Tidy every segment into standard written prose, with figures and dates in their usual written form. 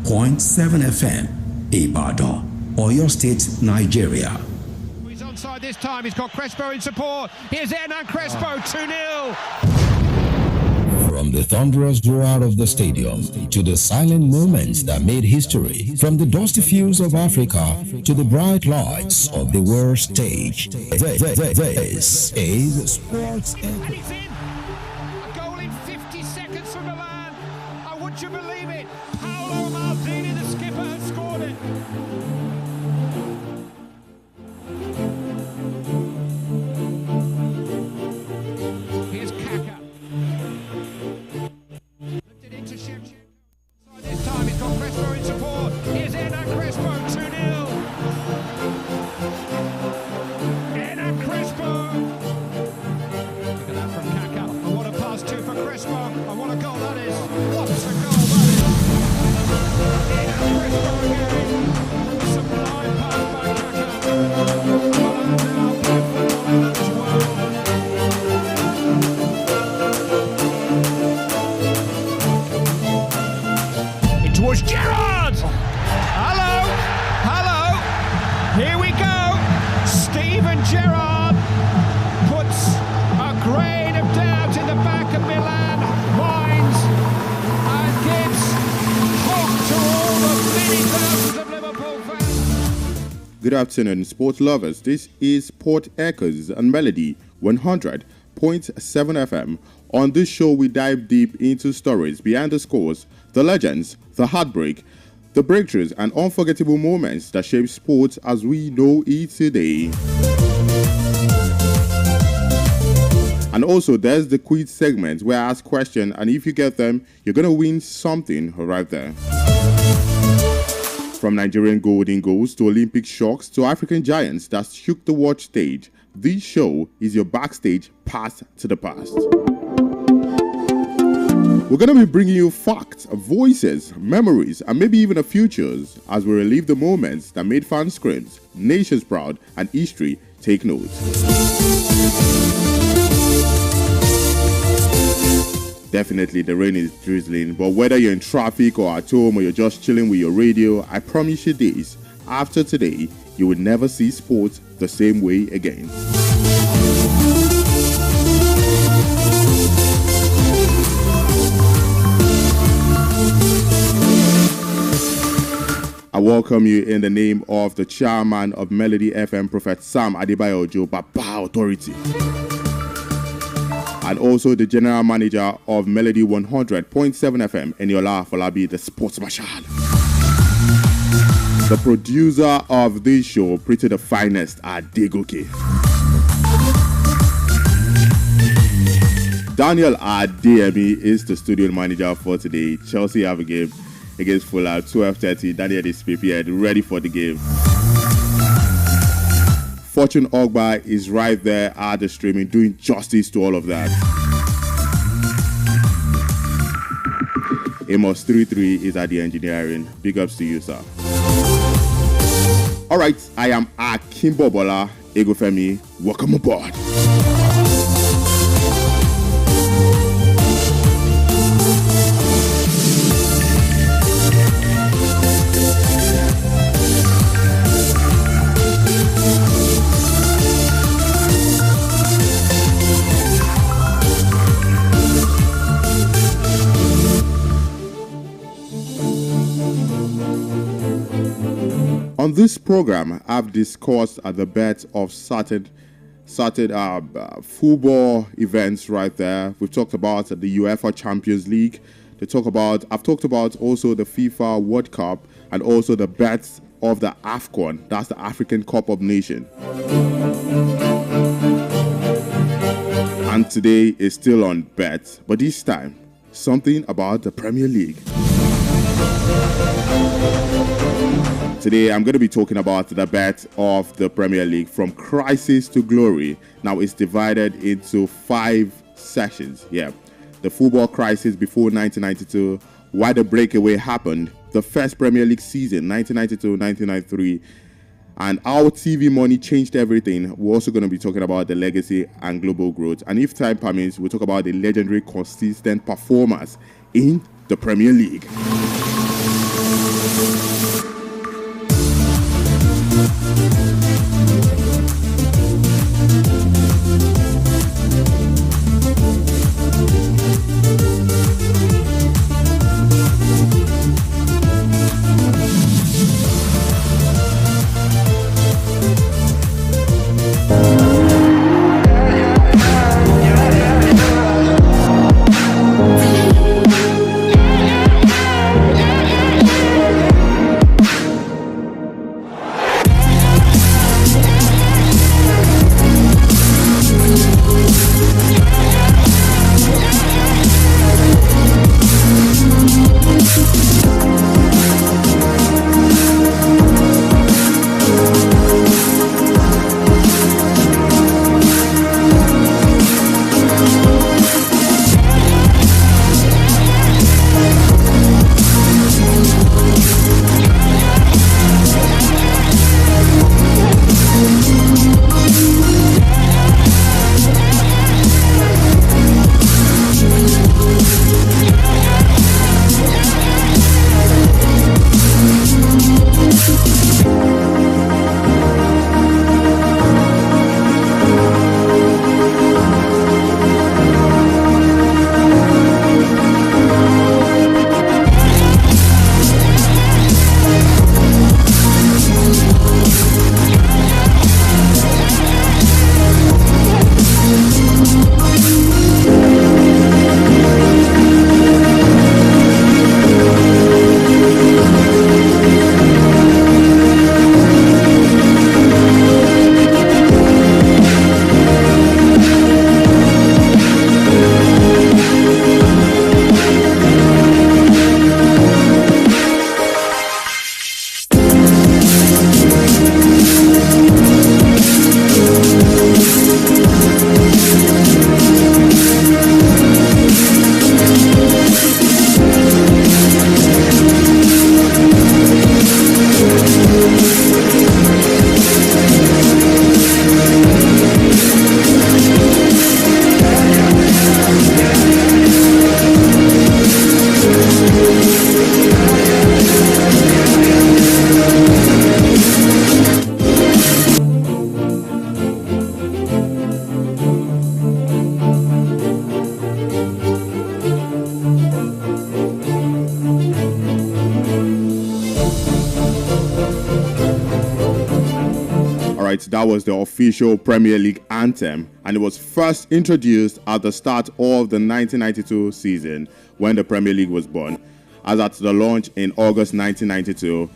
FM, Ibadan, Oyo State, Nigeria. He's onside this time. He's got Crespo in support. Here's Hernan Crespo, 2-0. From the thunderous roar of the stadium to the silent moments that made history, from the dusty fields of Africa to the bright lights of the world stage, this is Sports. And he's in. A goal in 50 seconds from Milan. Would you believe it? Paolo Maldini, the skipper, has scored it. Here's Kaka. Lifted into Shevchenko. This time he's got Crespo in support. Here's Hernan Crespo, 2-0. Hernan Crespo. Look at that from Kaka. And what a pass too for Crespo. And what a goal that is. What a goal that is. Hernan Crespo again. Sublime pass by Kaka. Well, now that as well. Towards Gerrard! Hello! Here we go! Steven Gerrard puts a grain of doubt in the back of Milan minds and gives hope to all the many thousands of Liverpool fans. Good afternoon, sports lovers. This is Sport Echoes and Melody 100.7 FM. On this show, we dive deep into stories behind the scores, the legends, the heartbreak, the breakthroughs, and unforgettable moments that shape sports as we know it today. And also, there's the quiz segment where I ask questions, and if you get them, you're going to win something right there. From Nigerian golden goals to Olympic shocks to African giants that shook the world stage, this show is your backstage pass to the past. We're going to be bringing you facts, voices, memories, and maybe even the futures as we relive the moments that made fans scream, nations proud, and history take note. Definitely the rain is drizzling, but whether you're in traffic or at home or you're just chilling with your radio, I promise you this, after today, you will never see sports the same way again. I welcome you in the name of the chairman of Melody FM, Prophet Sam Adebayo Ojo, Baba Authority, and also the general manager of Melody 100.7 FM, Eniola Falabi, the sports marshal. The producer of this show, pretty the finest, Adegoke. Daniel Adeyemi is the studio manager for today. Chelsea have a game against Fulham, 12:30. Daniel is prepared, ready for the game. Fortune Ogba is right there at the streaming, doing justice to all of that. Amos 33 is at the engineering. Big ups to you, sir. All right, I am Akinbobola, Egunfemi. Welcome aboard. On this program, I've discussed the bet of certain football events right there. We've talked about the UEFA Champions League. I've talked about also the FIFA World Cup and also the bets of the AFCON. That's the African Cup of Nations. And today is still on bets, but this time, something about the Premier League. Today, I'm going to be talking about the bet of the Premier League from crisis to glory. Now, it's divided into 5 sessions. Yeah, the football crisis before 1992, why the breakaway happened, the first Premier League season, 1992-1993, and how TV money changed everything. We're also going to be talking about the legacy and global growth. And if time permits, we'll talk about the legendary consistent performers in the Premier League. right, that was the official Premier League anthem, and it was first introduced at the start of the 1992 season when the Premier League was born. As at the launch in August 1992,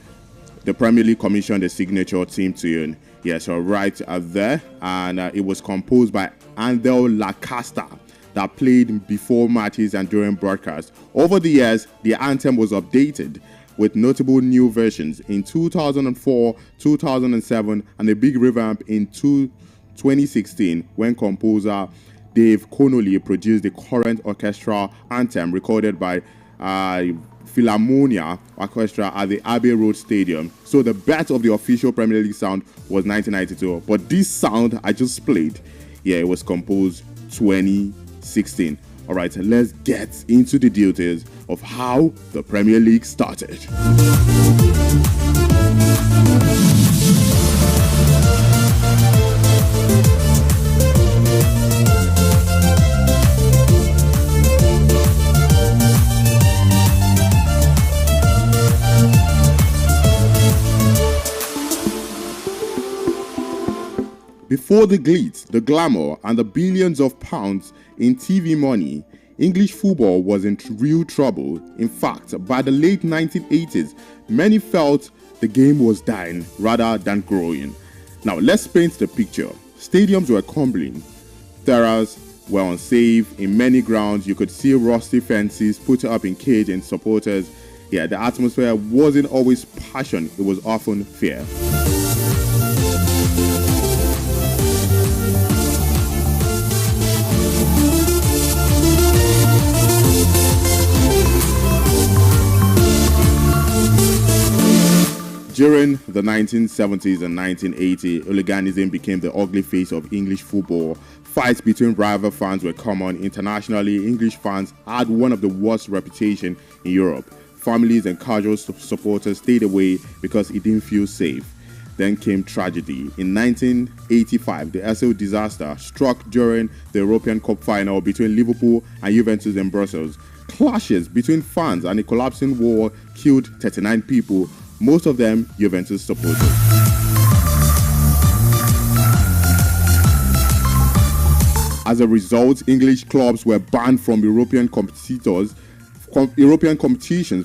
the Premier League commissioned a signature theme tune. Yes, right there, and it was composed by Andel Lacasta that played before matches and during broadcasts. Over the years, the anthem was updated with notable new versions in 2004, 2007, and a big revamp in 2016 when composer Dave Connolly produced the current orchestral anthem recorded by Philharmonia Orchestra at the Abbey Road Stadium. So the birth of the official Premier League sound was 1992, but this sound I just played, yeah, it was composed 2016. All right, let's get into the details of how the Premier League started. Before the glitz, the glamour, and the billions of pounds in TV money, English football was in real trouble. In fact, by the late 1980s, many felt the game was dying rather than growing. Now, let's paint the picture. Stadiums were crumbling. Terraces were unsafe. In many grounds, you could see rusty fences put up in cage and supporters. Yeah, the atmosphere wasn't always passion. It was often fear. During the 1970s and 1980s, hooliganism became the ugly face of English football. Fights between rival fans were common. Internationally, English fans had one of the worst reputations in Europe. Families and casual supporters stayed away because it didn't feel safe. Then came tragedy. In 1985, the Esso disaster struck during the European Cup final between Liverpool and Juventus in Brussels. Clashes between fans and a collapsing wall killed 39 people, most of them Juventus supporters. As a result, English clubs were banned from European competitions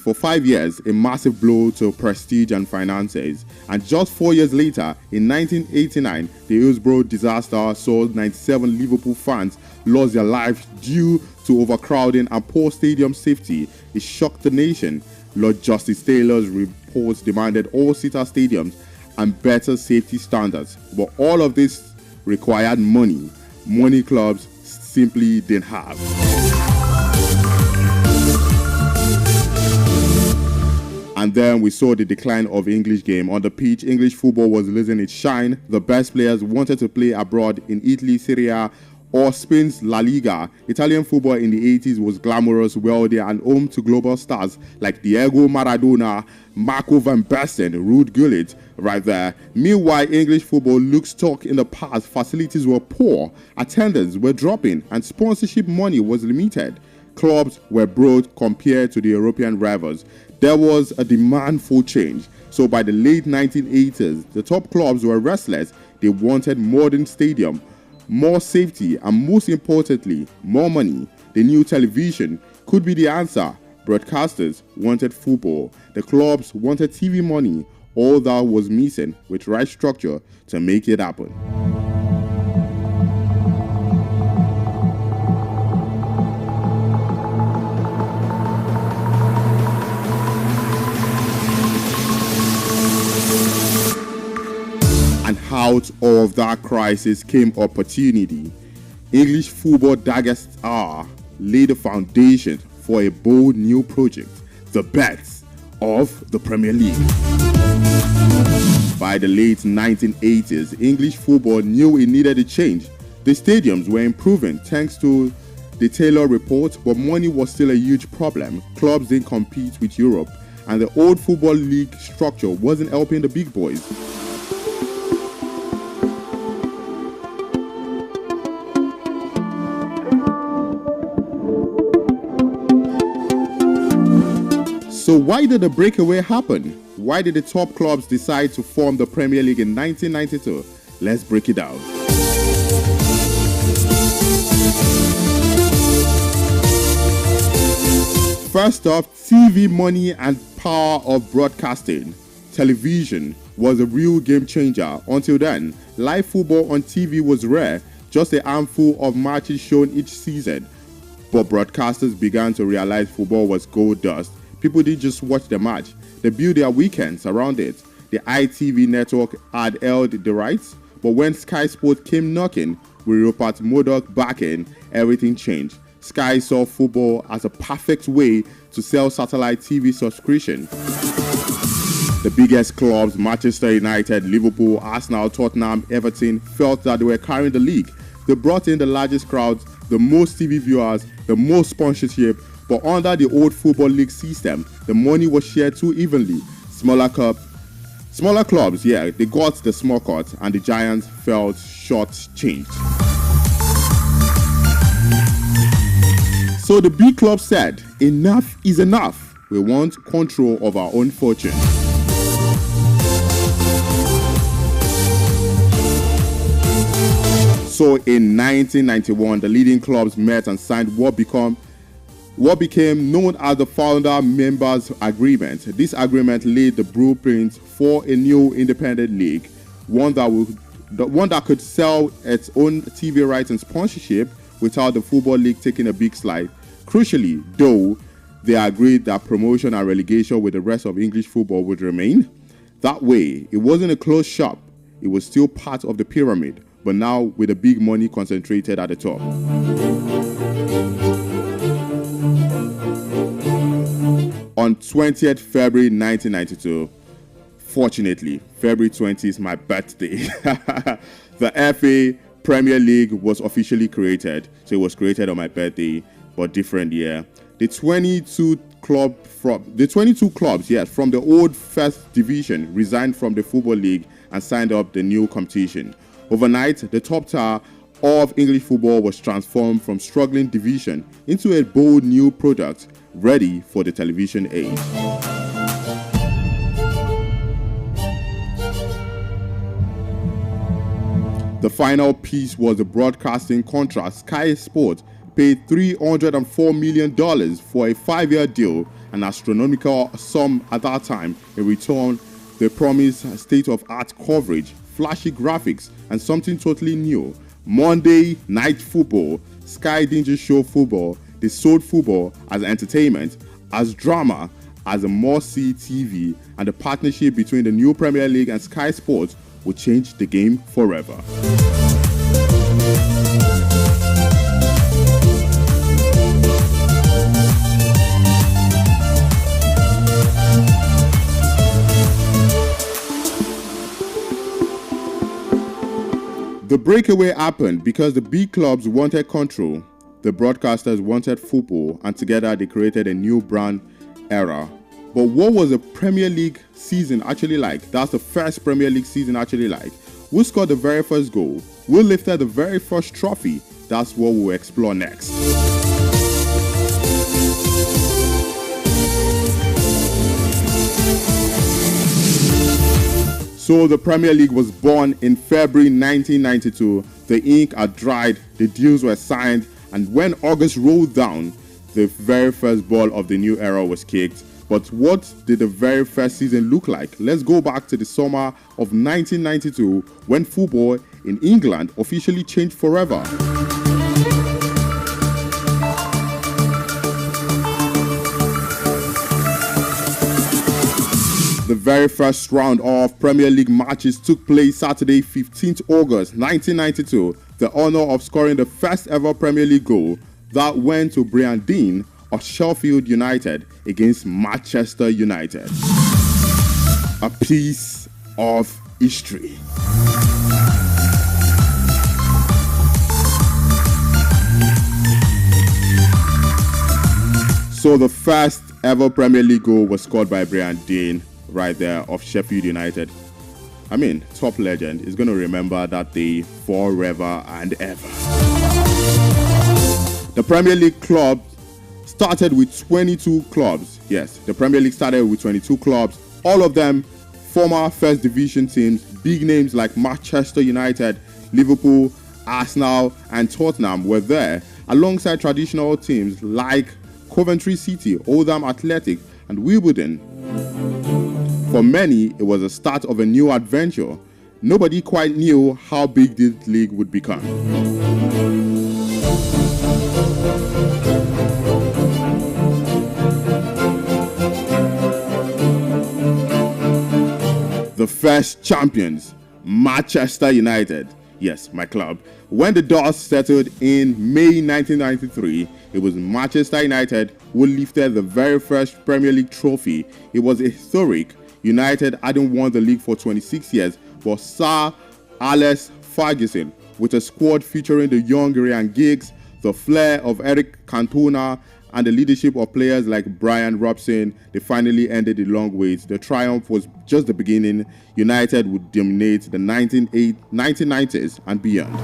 for 5 years, a massive blow to prestige and finances. And just 4 years later, in 1989, the Hillsborough disaster saw 97 Liverpool fans lost their lives due to overcrowding and poor stadium safety. It shocked the nation. Lord Justice Taylor's reports demanded all-seater stadiums and better safety standards. But all of this required money. Money clubs simply didn't have. And then we saw the decline of English game. On the pitch, English football was losing its shine. The best players wanted to play abroad in Italy, Serie A, or Spain's La Liga. Italian football in the 80s was glamorous, wealthy, and home to global stars like Diego Maradona, Marco van Basten, Ruud Gullit, right there. Meanwhile, English football looks stuck in the past. Facilities were poor, attendance were dropping, and sponsorship money was limited. Clubs were broke compared to the European rivals. There was a demand for change. So by the late 1980s, the top clubs were restless. They wanted modern stadium, more safety, and most importantly, more money. The new television could be the answer. Broadcasters wanted football. The clubs wanted TV money. All that was missing with right structure to make it happen. And out of that crisis came opportunity. English football darkest hour laid the foundation for a bold new project, the birth of the Premier League. By the late 1980s, English football knew it needed a change. The stadiums were improving thanks to the Taylor report, but money was still a huge problem. Clubs didn't compete with Europe, and the old football league structure wasn't helping the big boys. So why did the breakaway happen? Why did the top clubs decide to form the Premier League in 1992? Let's break it down. First off, TV money and power of broadcasting. Television was a real game changer. Until then, live football on TV was rare, just a handful of matches shown each season. But broadcasters began to realize football was gold dust. People didn't just watch the match, they built their weekends around it. The ITV network had held the rights, but when Sky Sports came knocking, with Rupert Murdoch backing, everything changed. Sky saw football as a perfect way to sell satellite TV subscription. The biggest clubs, Manchester United, Liverpool, Arsenal, Tottenham, Everton, felt that they were carrying the league. They brought in the largest crowds, the most TV viewers, the most sponsorship, but under the old football league system, the money was shared too evenly. Smaller clubs, they got the small cut, and the giants felt short-changed. So the big club said, enough is enough. We want control of our own fortune. So in 1991, the leading clubs met and signed what became known as the Founder Members Agreement. This agreement laid the blueprint for a new independent league, one that could sell its own TV rights and sponsorship without the Football League taking a big slide. Crucially, though, they agreed that promotion and relegation with the rest of English football would remain. That way, it wasn't a closed shop. It was still part of the pyramid, but now with the big money concentrated at the top. On 20th February 1992, fortunately, February 20 is my birthday, the FA Premier League was officially created. So it was created on my birthday, but different year. The 22 clubs from the old first division resigned from the Football League and signed up the new competition. Overnight, the top tier of English football was transformed from struggling division into a bold new product ready for the television age. The final piece was the broadcasting contract. Sky Sports paid $304 million for a 5-year deal, an astronomical sum at that time. In return, they promised state-of-art coverage, flashy graphics, and something totally new. Monday Night Football. Sky didn't just show football, they sold football as entertainment, as drama, as a must-see TV, and the partnership between the new Premier League and Sky Sports would change the game forever. The breakaway happened because the big clubs wanted control, the broadcasters wanted football, and together they created a new brand era. But what was the Premier League season actually like? That's the first Premier League season actually like. Who scored the very first goal? Who lifted the very first trophy? That's what we'll explore next. So the Premier League was born in February 1992. The ink had dried, the deals were signed, and when August rolled down, the very first ball of the new era was kicked. But what did the very first season look like? Let's go back to the summer of 1992 when football in England officially changed forever. The very first round of Premier League matches took place Saturday, 15th August 1992. The honor of scoring the first ever Premier League goal that went to Brian Deane of Sheffield United against Manchester United. A piece of history. So the first ever Premier League goal was scored by Brian Deane right there of Sheffield United. I mean, top legend is going to remember that day forever and ever. The Premier League club started with 22 clubs. Yes, the Premier League started with 22 clubs, all of them former first division teams big names like Manchester United, Liverpool, Arsenal, and Tottenham were there, alongside traditional teams like Coventry City, Oldham Athletic, and Wimbledon. For many, it was the start of a new adventure. Nobody quite knew how big this league would become. The first champions, Manchester United. Yes, my club. When the dust settled in May 1993, it was Manchester United who lifted the very first Premier League trophy. It was historic. United hadn't won the league for 26 years, but Sir Alex Ferguson, with a squad featuring the young Ryan Giggs, the flair of Eric Cantona, and the leadership of players like Brian Robson, they finally ended the long wait. The triumph was just the beginning. United would dominate the 1990s and beyond.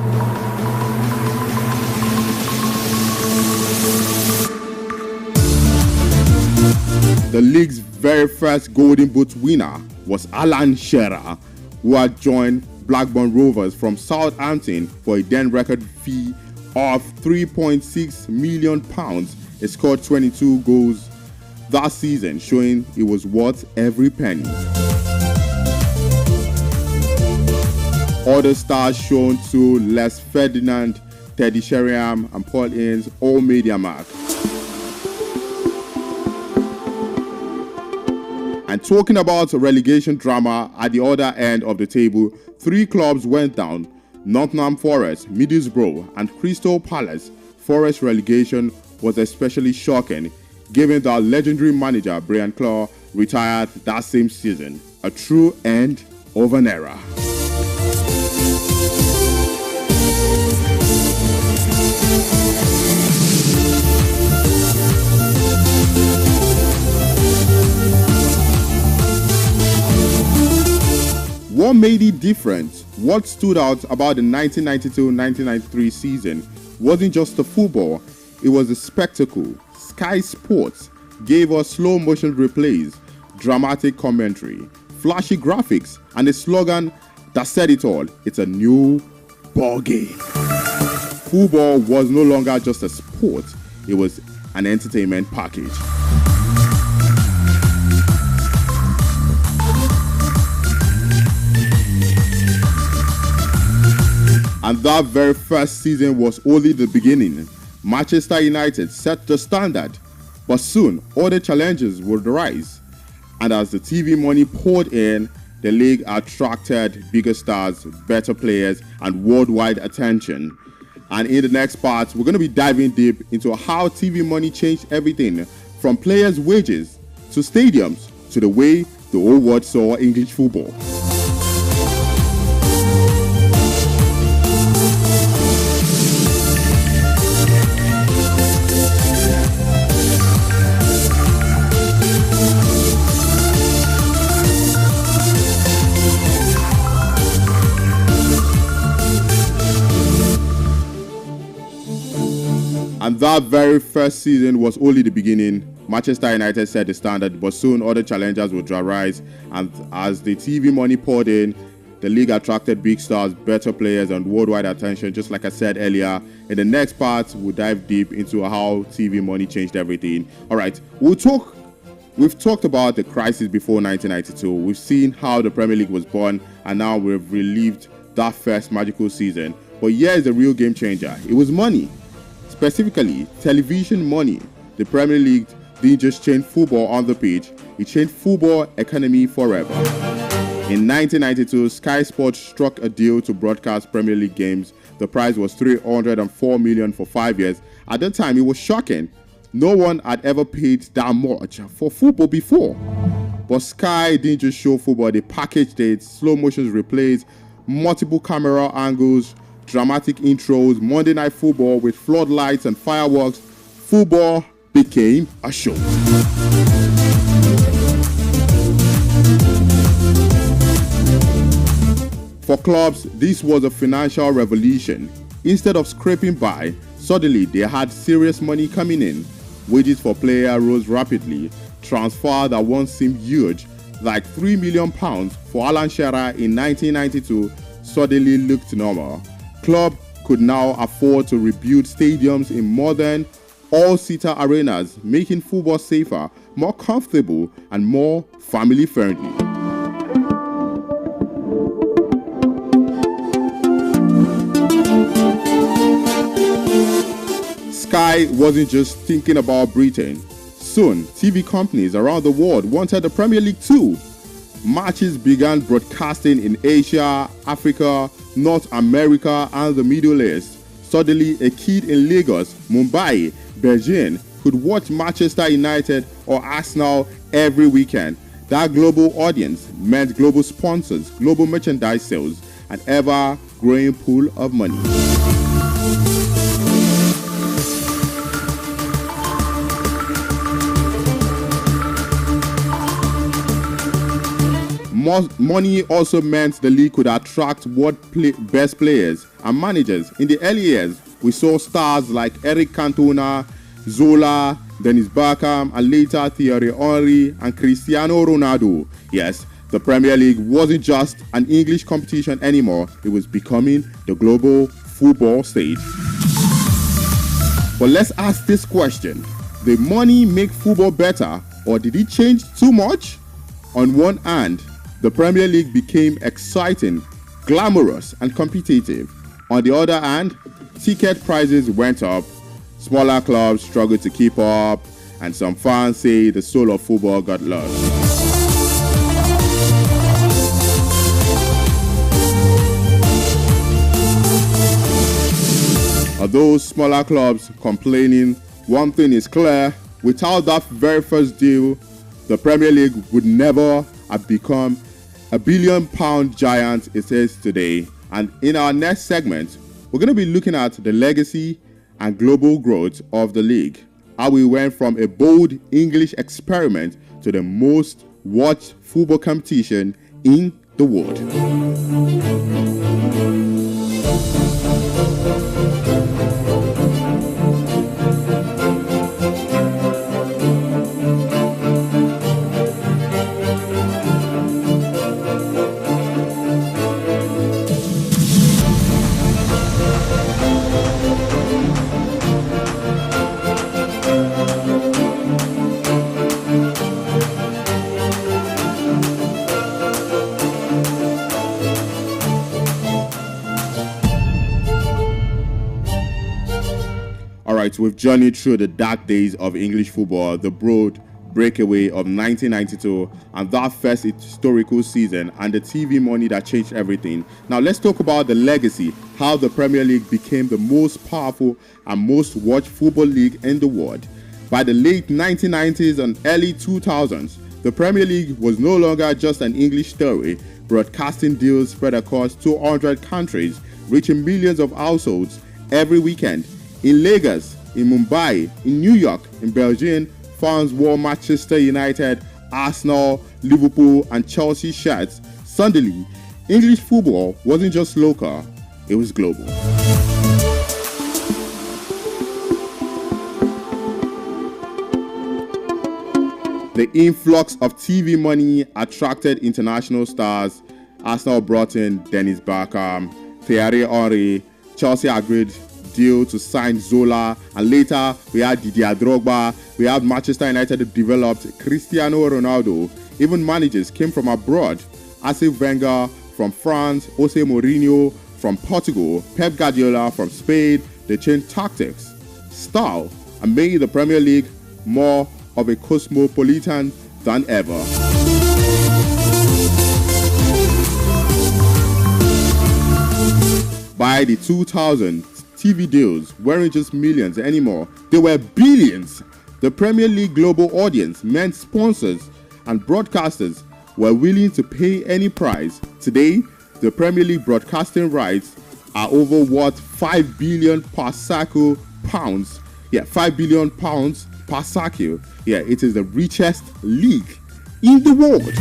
The league's very first Golden Boot winner was Alan Shearer, who had joined Blackburn Rovers from Southampton for a then record fee of £3.6 million. He scored 22 goals that season, showing he was worth every penny. Other stars shown to Les Ferdinand, Teddy Sheringham, and Paul Ince all made their mark. And talking about relegation drama at the other end of the table, 3 clubs went down: Nottingham Forest, Middlesbrough, and Crystal Palace. Forest relegation was especially shocking, given that legendary manager Brian Clough retired that same season. A true end of an era. What made it different? What stood out about the 1992-1993 season wasn't just the football, it was the spectacle. Sky Sports gave us slow motion replays, dramatic commentary, flashy graphics, and a slogan that said it all: it's a new ball game. Football was no longer just a sport, it was an entertainment package. And that very first season was only the beginning. Manchester United set the standard, but soon other challenges would rise. And as the TV money poured in, the league attracted bigger stars, better players, and worldwide attention. And in the next part, we're going to be diving deep into how TV money changed everything, from players' wages to stadiums to the way the whole world saw English football. And that very first season was only the beginning. Manchester United set the standard, but soon other challengers would arise. And as the TV money poured in, the league attracted big stars, better players, and worldwide attention. Just like I said earlier, in the next part, we'll dive deep into how TV money changed everything. All right, we've talked about the crisis before 1992. We've seen how the Premier League was born, and now we've relived that first magical season. But here's the real game changer. It was money. Specifically, television money. The Premier League didn't just change football on the pitch, it changed football economy forever. In 1992, Sky Sports struck a deal to broadcast Premier League games. The price was $304 million for 5 years. At the time, it was shocking. No one had ever paid that much for football before. But Sky didn't just show football, they packaged it: slow motion replays, multiple camera angles, dramatic intros, Monday Night Football with floodlights and fireworks. Football became a show. For clubs, this was a financial revolution. Instead of scraping by, suddenly they had serious money coming in. Wages for players rose rapidly. Transfers that once seemed huge like £3 million for Alan Shearer in 1992 suddenly looked normal. Club could now afford to rebuild stadiums in modern, all-seater arenas, making football safer, more comfortable, and more family-friendly. Sky wasn't just thinking about Britain. Soon, TV companies around the world wanted the Premier League too. Matches began broadcasting in Asia, Africa, North America, and the Middle East. Suddenly, a kid in Lagos, Mumbai, Beijing could watch Manchester United or Arsenal every weekend. That global audience meant global sponsors, global merchandise sales, and ever-growing pool of money. Money also meant the league could attract best players and managers. In the early years, we saw stars like Eric Cantona, Zola, Dennis Bergkamp, and later Thierry Henry and Cristiano Ronaldo. Yes, the Premier League wasn't just an English competition anymore, it was becoming the global football stage. But let's ask this question: did money make football better, or did it change too much? On one hand, the Premier League became exciting, glamorous, and competitive. On the other hand, ticket prices went up, smaller clubs struggled to keep up, and some fans say the soul of football got lost. Although smaller clubs complaining, one thing is clear: without that very first deal, the Premier League would never have become a billion-pound giant it is today. And in our next segment, we're going to be looking at the legacy and global growth of the league, how we went from a bold English experiment to the most watched football competition in the world. Alright, we've journeyed through the dark days of English football, the broad breakaway of 1992, and that first historical season, and the TV money that changed everything. Now let's talk about the legacy, how the Premier League became the most powerful and most watched football league in the world. By the late 1990s and early 2000s, the Premier League was no longer just an English story. Broadcasting deals spread across 200 countries, reaching millions of households every weekend. In Lagos, in Mumbai, in New York, in Beijing, fans wore Manchester United, Arsenal, Liverpool, and Chelsea shirts. Suddenly, English football wasn't just local, it was global. The influx of TV money attracted international stars. Arsenal brought in Dennis Bergkamp, Thierry Henry, Chelsea agreed deal to sign Zola, and later we had Didier Drogba, we had Manchester United developed Cristiano Ronaldo. Even managers came from abroad: Arsene Wenger from France, Jose Mourinho from Portugal, Pep Guardiola from Spain. They changed tactics, style, and made the Premier League more of a cosmopolitan than ever. By the 2000s, TV deals weren't just millions anymore, they were billions. The Premier League global audience meant sponsors and broadcasters were willing to pay any price. Today, the Premier League broadcasting rights are over worth £5 billion per cycle pounds. Yeah, £5 billion pounds per cycle. Yeah, it is the richest league in the world.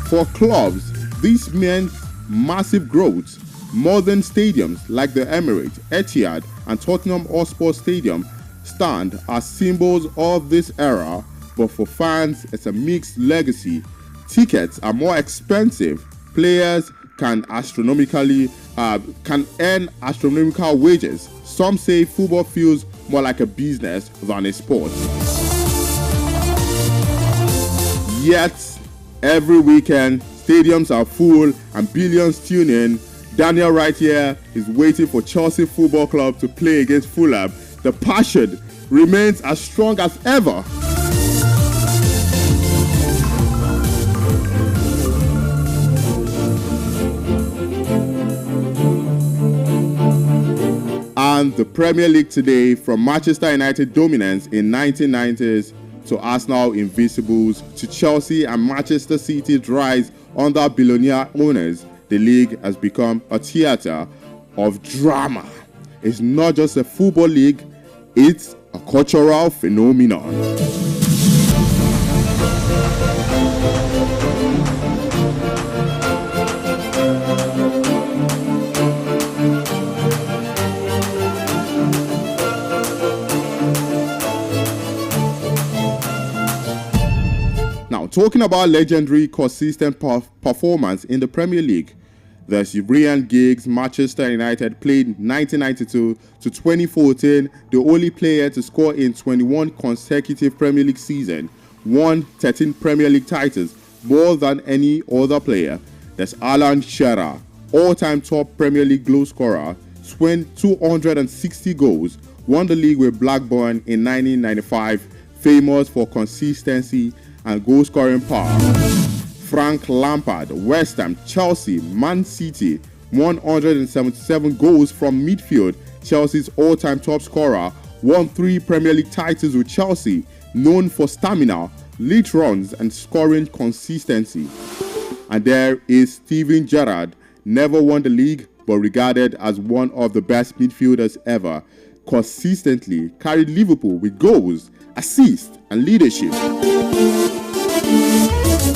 For clubs, this meant massive growth. Modern stadiums like the Emirates, Etihad, and Tottenham Hotspur Stadium stand as symbols of this era. but for fans, it's a mixed legacy. Tickets are more expensive. Players can earn astronomical wages. Some say football feels more like a business than a sport. Yet, every weekend, stadiums are full and billions tune in. Daniel right here is waiting for Chelsea Football Club to play against Fulham. The passion remains as strong as ever. And the Premier League today, from Manchester United dominance in 1990s to Arsenal invincibles to Chelsea and Manchester City's rise under billionaire owners, the league has become a theater of drama. It's not just a football league, it's a cultural phenomenon. Now, talking about legendary, consistent performance in the Premier League, the Cyprian Giggs Manchester United played 1992 to 2014, the only player to score in 21 consecutive Premier League seasons, won 13 Premier League titles, more than any other player. There's Alan Shearer, all-time top Premier League goal scorer, 260 goals, won the league with Blackburn in 1995, famous for consistency and goal-scoring power. Frank Lampard, West Ham, Chelsea, Man City, 177 goals from midfield. Chelsea's all-time top scorer, won 3 Premier League titles with Chelsea, known for stamina, lead runs, and scoring consistency. And there is Steven Gerrard, never won the league, but regarded as one of the best midfielders ever, consistently carried Liverpool with goals, assists, and leadership.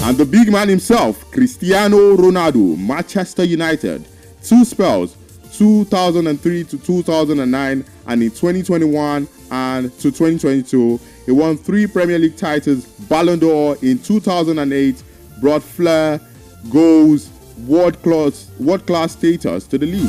And the big man himself, Cristiano Ronaldo, Manchester United, 2 spells, 2003 to 2009, and in 2021 and to 2022, he won 3 Premier League titles, Ballon d'Or in 2008, brought flair, goals, world-class status to the league.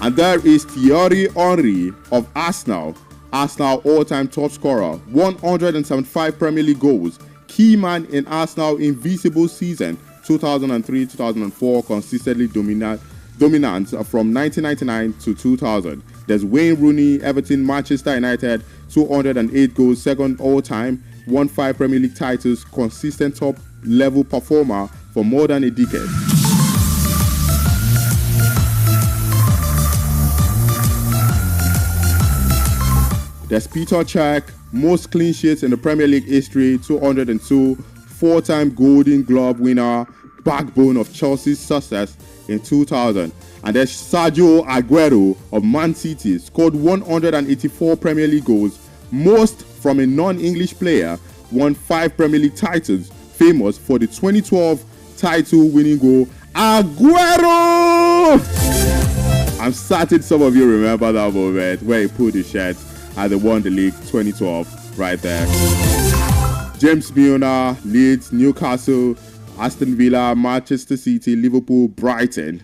And there is Thierry Henry of Arsenal all-time top scorer, 175 Premier League goals, key man in Arsenal invincible season, 2003-2004, consistently dominant from 1999 to 2000. There's Wayne Rooney, Everton, Manchester United, 208 goals, second all-time, won 5 Premier League titles, consistent top-level performer for more than a decade. There's Peter Cech, most clean sheets in the Premier League history, 202, 4-time Golden Glove winner, backbone of Chelsea's success in 2000. And there's Sergio Aguero of Man City, scored 184 Premier League goals, most from a non-English player, won 5 Premier League titles, famous for the 2012 title-winning goal, Aguero! I'm certain some of you remember that moment where he pulled his shirt and they won the league 2012 right there. James Milner, Leeds, Newcastle, Aston Villa, Manchester City, Liverpool, Brighton.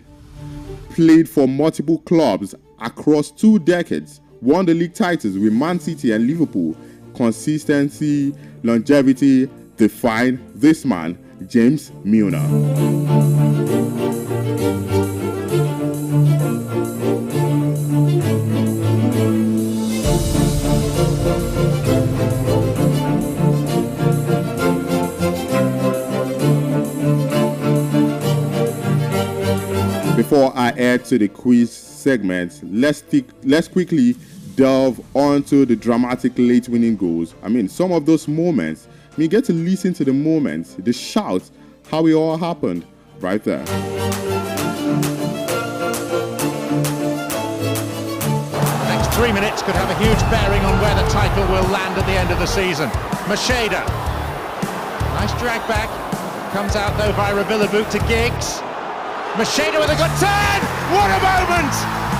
Played for multiple clubs across 2 decades. Won the league titles with Man City and Liverpool. Consistency, longevity define this man, James Milner. Before I add to the quiz segment, let's quickly delve onto the dramatic late winning goals. I mean, some of those moments, you get to listen to the moments, the shouts, how it all happened right there. The next 3 minutes could have a huge bearing on where the title will land at the end of the season. Macheda, nice drag back, comes out though via a Villa boot to Giggs. Machida with a good turn. What a moment!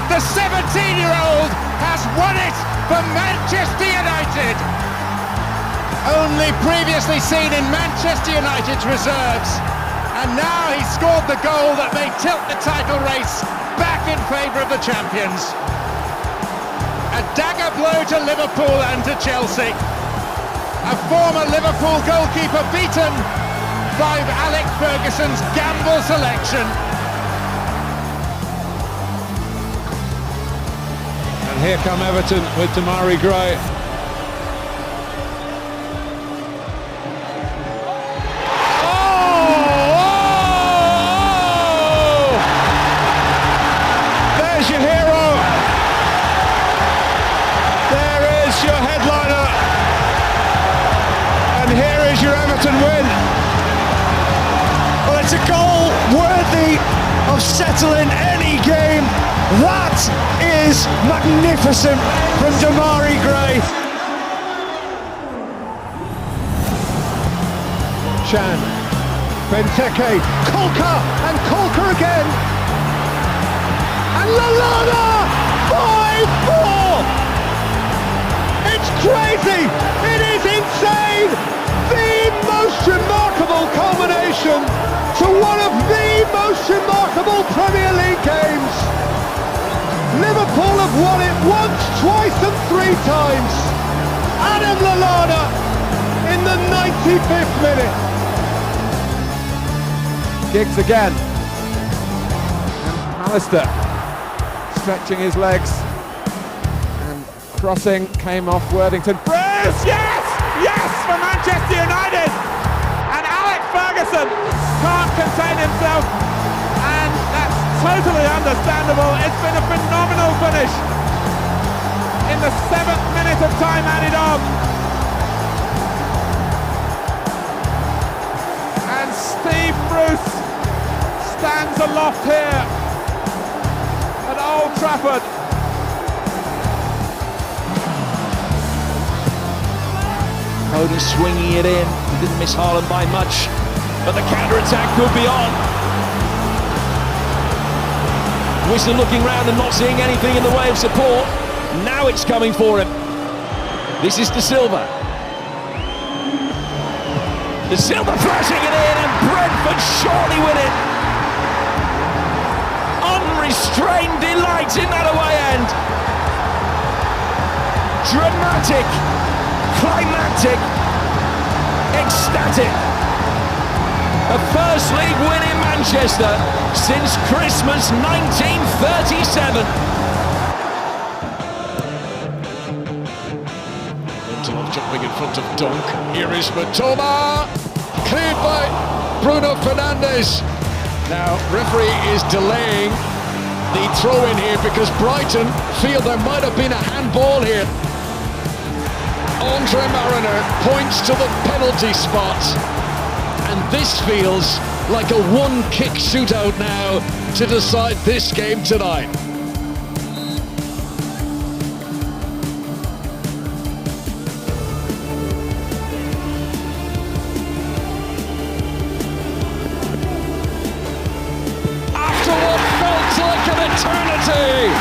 The 17-year-old has won it for Manchester United. Only previously seen in Manchester United's reserves. And now he's scored the goal that may tilt the title race back in favour of the champions. A dagger blow to Liverpool and to Chelsea. A former Liverpool goalkeeper beaten by Alex Ferguson's gamble selection. And here come Everton with Damari Gray. There's your hero. There is your headliner. And here is your Everton win. Well, it's a goal worthy of settling any game. That is magnificent from Damari Gray. Chan, Benteke, Kolka, and Kolka again. And Lallana, 5-4. It's crazy. It is insane. The most remarkable culmination to one of the most remarkable Premier League games. Liverpool have won it once, twice and 3 times. Adam Lallana in the 95th minute. Giggs again. And Alistair stretching his legs. And crossing came off Worthington. Bruce, yes! Yes for Manchester United! And Alex Ferguson can't contain himself. And that's totally understandable. It's been a phenomenal finish. In the 7th minute of time added on. And Steve Bruce stands aloft here at Old Trafford. Foden swinging it in. He didn't miss Haaland by much, but the counter-attack could be on. Wisdom looking round and not seeing anything in the way of support. Now it's coming for him. This is De Silva. De Silva flashing it in, and Brentford surely win it. Unrestrained delight in that away end. Dramatic, climactic, ecstatic. A first league win in Manchester since Christmas 1937. Lindelof jumping in front of Dunk. Here is Matoma. Cleared by Bruno Fernandes. Now, referee is delaying the throw in here because Brighton feel there might have been a handball here. Andre Mariner points to the penalty spot. And this feels like a one-kick shootout now to decide this game tonight. After what felt like an eternity,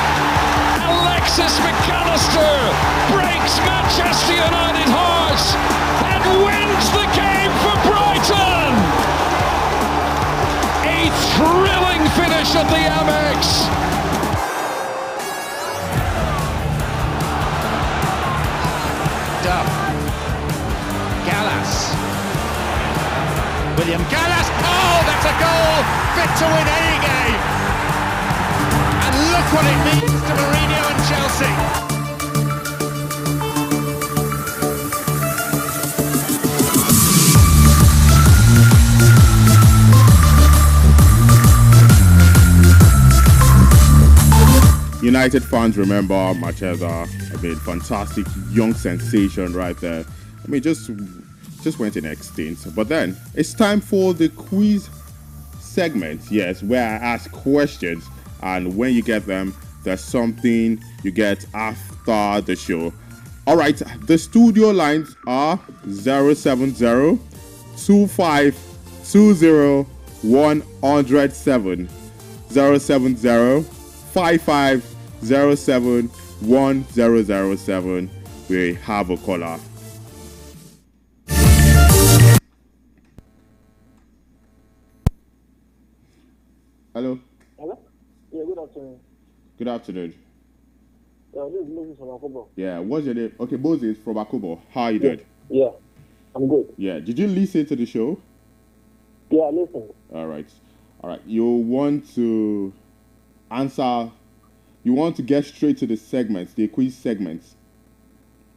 Alexis McAllister breaks Manchester United hearts and wins the game for Brighton. A thrilling finish at the Amex. Duff. Gallas. William Gallas. Oh, that's a goal fit to win any game. And look what it means to Mourinho and Chelsea. United fans remember Macheda. I mean, fantastic young sensation right there. I mean, just went in extinct. But then it's time for the quiz segment. Yes, where I ask questions, and when you get them, there's something you get after the show. All right, the studio lines are 070-2520-107. 070 5507 1007. We have a caller. Hello. Hello? Yeah, good afternoon. Good afternoon. This is Moses from Akobo. Yeah, what's your name? Okay, Moses from Akobo. How are you doing? Yeah, I'm good. Yeah, did you listen to the show? Yeah, listen. All right. You want to answer, you want to get straight to the segments, the quiz segments.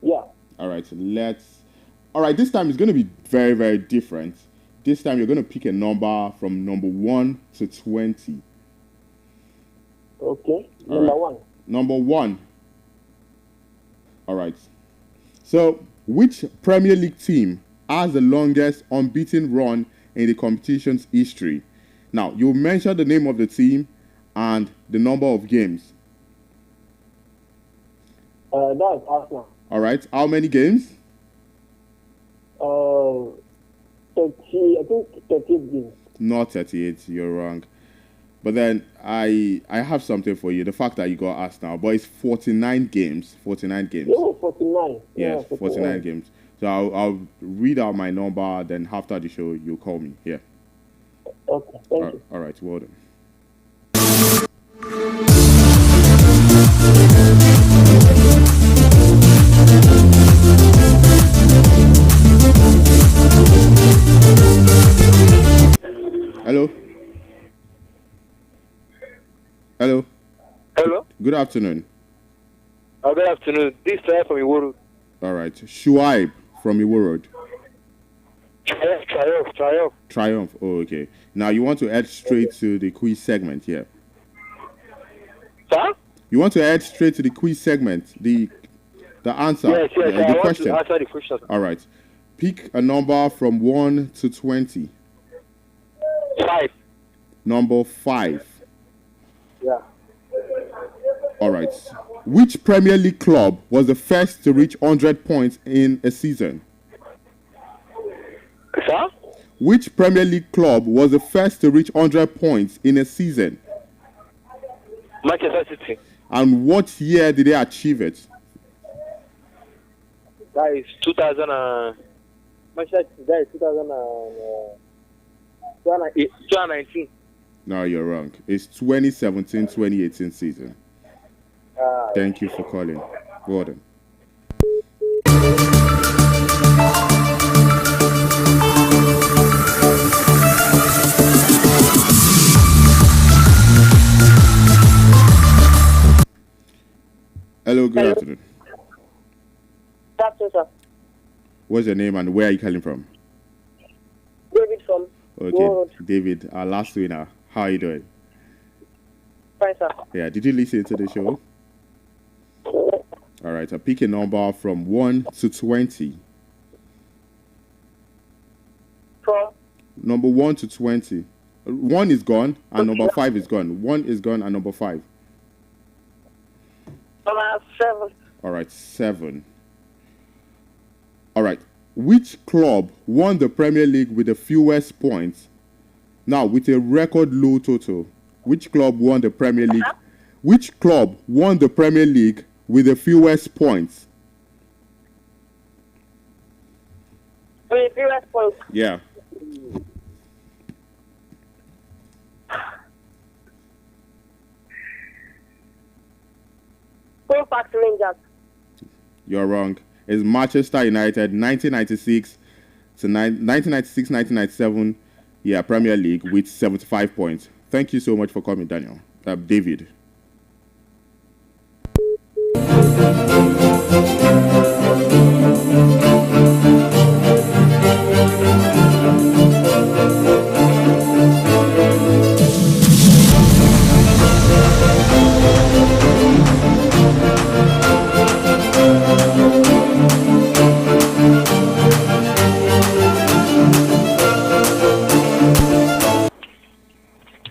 Yeah. All right, this time it's going to be very, very different. This time you're going to pick a number from number 1 to 20. Okay. All Number right. 1. Number 1. All right. So, which Premier League team has the longest unbeaten run in the competition's history? Now, you mention the name of the team and the number of games. That's Arsenal. All right. How many games? 38 games. Not 38. You're wrong. But then I have something for you. The fact that you got Arsenal, but it's 49 games. 49 games. Oh, 49. Yes, Yeah, 49 games. So I'll read out my number. Then after the show, you'll call me. Yeah. Okay, thank you. All right. Well done. Hello. Hello. Hello. Good afternoon. Good afternoon. This is Triumph from Iworu. All right. Shuaib from Iwo Road. Triumph. Triumph. Oh, okay. Now you want to head straight to the quiz segment here. Sir? You want to head straight to the quiz segment. The answer. Yes. The I want question. to answer the question. All right. Pick a number from 1 to 20. 5. Number 5. Yeah. All right. Which Premier League club was the first to reach 100 points in a season? Sir? Which Premier League club was the first to reach 100 points in a season? Manchester City. And what year did they achieve it? That is 2000 and... Manchester City, that is 2019. No, you're wrong. It's 2017-2018 season. Thank you for calling. Gordon. Hello, good afternoon. Good afternoon, sir. What's your name and where are you calling from? David from Okay, David, our last winner. How are you doing? Fine, sir. Yeah, did you listen to the show? All right, I'll pick a number from 1 to 20. From Number 1 to 20. 1 is gone and number 5 is gone. 1 is gone and number 5. number 7. All right, 7. All right. Which club won the Premier League with the fewest points? Now, with a record low total. Which club won the Premier League? Which club won the Premier League with the fewest points? With the fewest points. Yeah. Halifax Rangers. You're wrong. It's Manchester United, 1996 to 1996-1997, yeah, Premier League with 75 points. Thank you so much for coming, Daniel. David.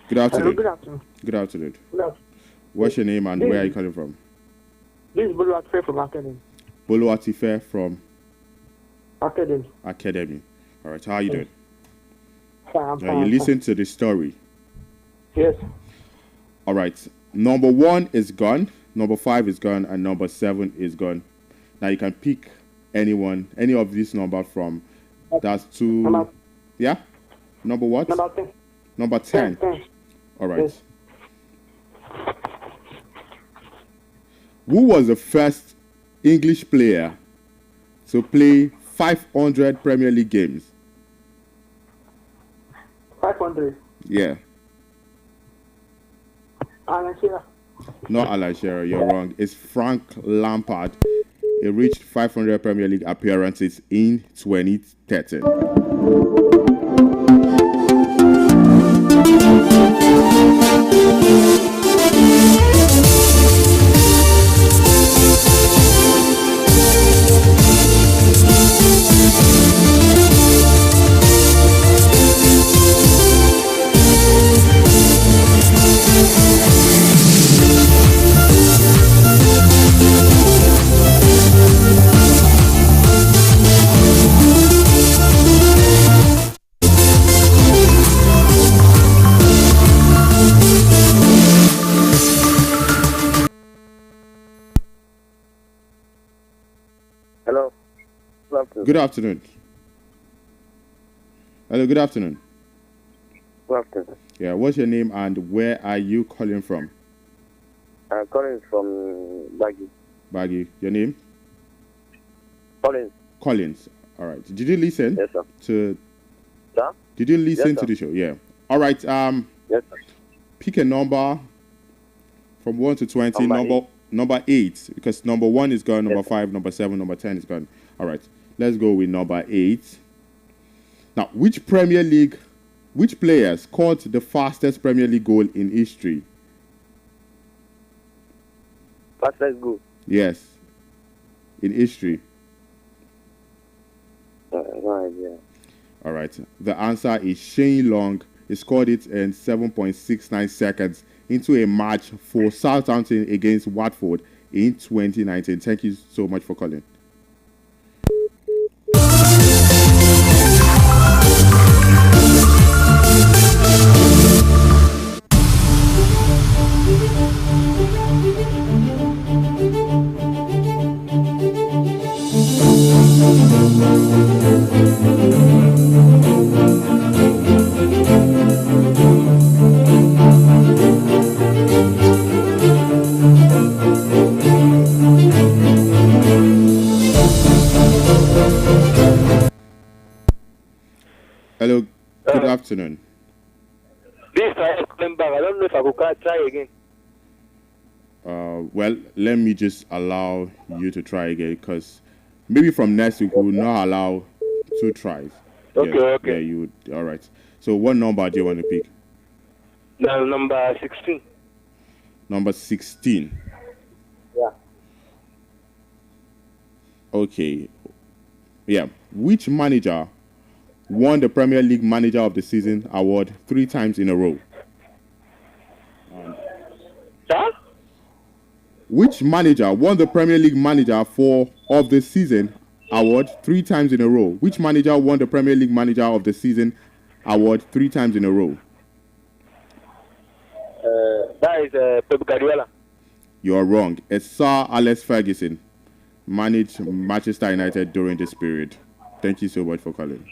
Good afternoon. Hello, good afternoon. Good afternoon. Good afternoon. What's your name and where are you calling from? This is Bolu Atife from Academy. Bolo Atife from Academy. Academy. All right, how are you doing? Fine, I'm Now, fine. you listen to the story. Yes. All right. Number 1 is gone. Number 5 is gone, and number 7 is gone. Now you can pick any of these numbers from. That's 2. Yeah. Number what? Number 10. Number 10. 10. All right. Yes. Who was the first English player to play 500 Premier League games? 500. Yeah. Alan Shearer. Not Alan Shearer, you're wrong. It's Frank Lampard. He reached 500 Premier League appearances in 2013. Hello. Good afternoon. Hello, good afternoon. Good afternoon. Yeah, what's your name and where are you calling from? I'm calling from Baggy. Baggy. Your name? Collins. Collins. All right. Did you listen Yes, sir. to? Sir? Did you listen Yes, to sir. the show? Yeah. All right. Yes, sir. Pick a number from 1 to 20. Number 8, because number 1 is gone. Number 5, number 7, number 10 is gone. All right. Let's go with number 8. Now, which players scored the fastest Premier League goal in history? Fastest goal. Yes. In history. No idea. All right. The answer is Shane Long. He scored it in 7.69 seconds into a match for Southampton against Watford in 2019. Thank you so much for calling. Hello, good afternoon. This is coming back. I don't know if I could try again. Well, let me just allow you to try again, because maybe from next week we will not allow 2 tries. Okay, yeah, okay. Yeah, you would. All right. So what number do you want to pick? No, number 16. Number 16. Yeah. Okay. Yeah. Which manager won the Premier League Manager of the Season award 3 times in a row? Sir? Which manager won the Premier League Manager of the Season award 3 times in a row? Which manager won the Premier League Manager of the Season award 3 times in a row? That is Pep Guardiola. You're wrong. It's Sir Alex Ferguson, managed Manchester United during this period. Thank you so much for calling.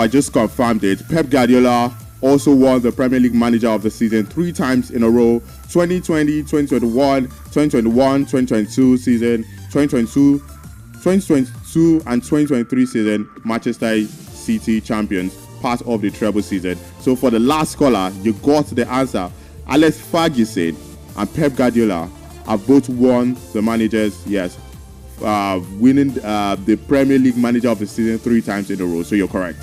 I just confirmed it. Pep Guardiola also won the Premier League Manager of the Season 3 times in a row. 2020, 2021, 2021, 2022 season, 2022, 2022 and 2023 season, Manchester City champions, part of the treble season. So for the last caller, you got the answer. Alex Ferguson and Pep Guardiola have both won the managers, yes, winning the Premier League Manager of the Season 3 times in a row. So you're correct.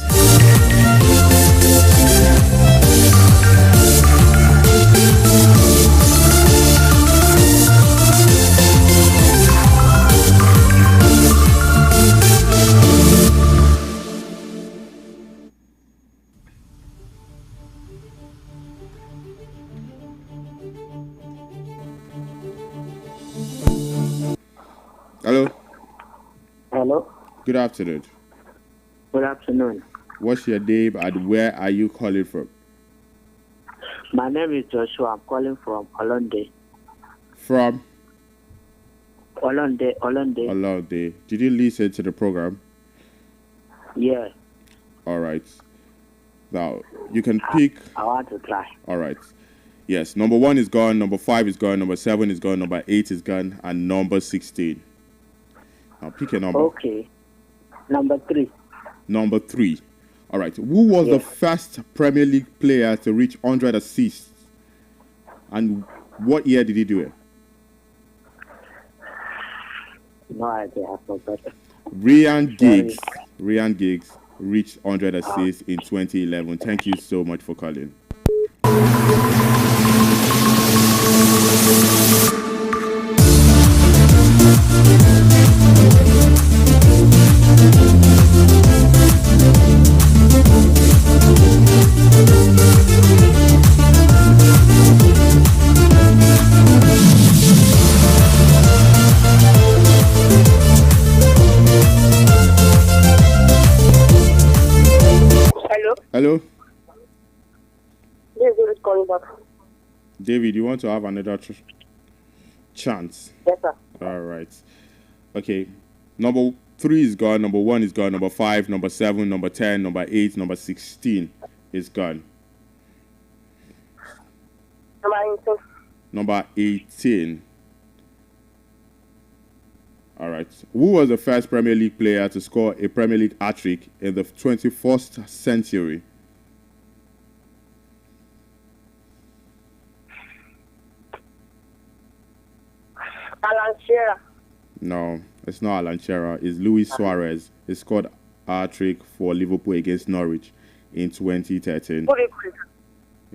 Hello. Hello. Good afternoon. Good afternoon. What's your name and where are you calling from? My name is Joshua. I'm calling from Olonde. From? Olonde. Olonde. Did you listen to the program? Yeah. All right. Now, you can pick. I want to try. All right. Yes, number 1 is gone, number 5 is gone, number 7 is gone, number 8 is gone, and number 16. Now pick a number. Okay. Number 3. Number 3. All right. Who was the first Premier League player to reach 100 assists? And what year did he do it? No idea. I forgot. Ryan Giggs. Ryan Giggs reached 100 assists in 2011. Thank you so much for calling. Hello? David calling back. David, you want to have another chance? Yes, sir. All right. Okay. Number 3 is gone. Number 1 is gone. Number 5, number 7, number 10, number 8, number 16 is gone. Number 18. All right. Who was the first Premier League player to score a Premier League hat-trick in the 21st century? Alan Shearer. No, it's not Alan Shearer. It's Luis Suarez. He scored a hat-trick for Liverpool against Norwich in 2013.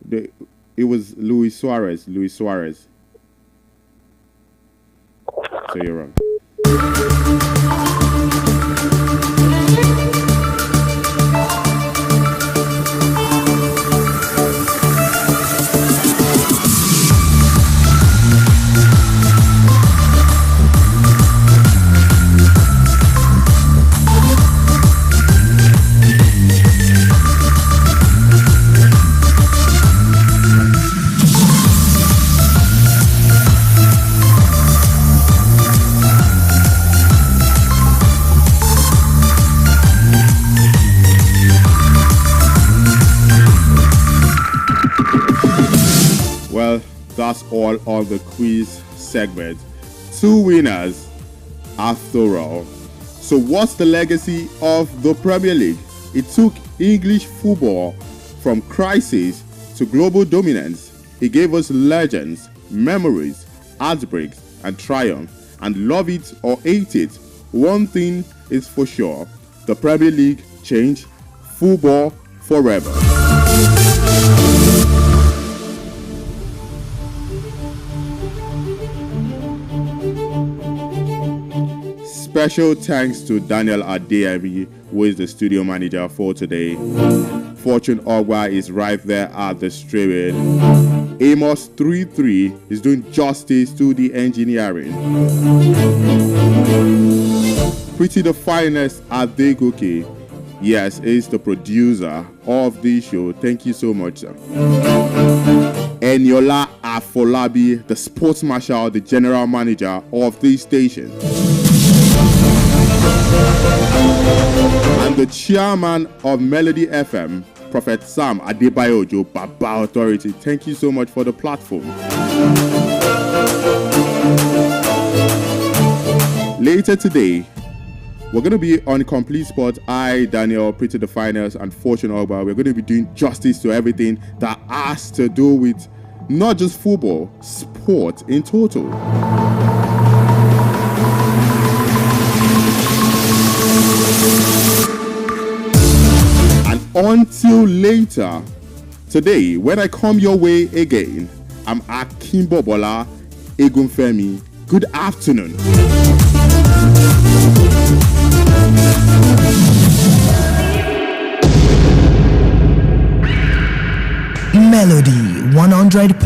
It was Luis Suarez. Luis Suarez. So you're wrong. Well, that's all on the quiz segment. 2 winners after all. So what's the legacy of the Premier League? It took English football from crisis to global dominance. It gave us legends, memories, heartbreaks, and triumph. And love it or hate it, one thing is for sure: the Premier League changed football forever. Special thanks to Daniel Adeyemi, who is the studio manager for today. Fortune Ogwa is right there at the streaming. Amos 33 is doing justice to the engineering. Pretty the finest at Degoke, yes, is the producer of the show. Thank you so much, sir. Eniola Afolabi, the sports marshal, the general manager of the station. And the chairman of Melody FM, Prophet Sam Adebayojo, Baba Authority. Thank you so much for the platform. Later today, we're going to be on Complete Sport. I, Daniel, Pretty the Finals, and Fortune Ogba. We're going to be doing justice to everything that has to do with not just football, sport in total. And until later today, when I come your way again, I'm Akinbobola, Egunfemi. Good afternoon. Melody 100.